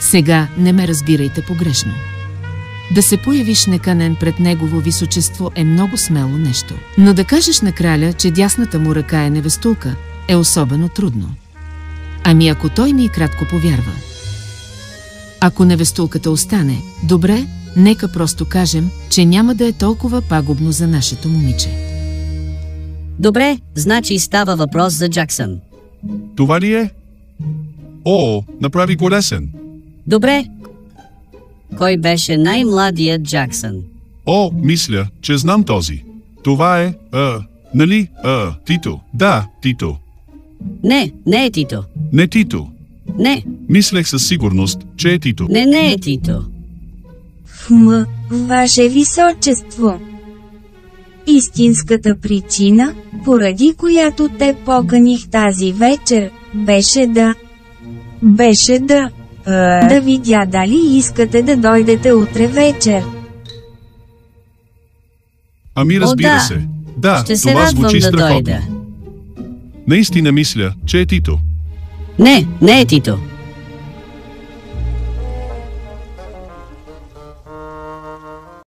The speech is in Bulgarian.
Сега не ме разбирайте погрешно. Да се появиш неканен пред негово височество е много смело нещо. Но да кажеш на краля, че дясната му ръка е невестулка, е особено трудно. Ами ако той ми и кратко повярва. Ако невестулката остане, добре, нека просто кажем, че няма да е толкова пагубно за нашето момиче. Добре, значи става въпрос за Джаксън. Това ли е? О, направи го лесен. Добре. Кой беше най-младият Джаксън? О, мисля, че знам този. Това е, нали, Тито. Да, Тито. Не е Тито. Не Тито. Не. Мислех със сигурност, че е Тито. Не е Тито. Ваше височество. Истинската причина, поради която те поканих тази вечер, беше да видя дали искате да дойдете утре вечер. Ами разбира се. Да, ще се това радвам звучи да страхотно. дойда. Наистина мисля, че е Тито. Не е Тито.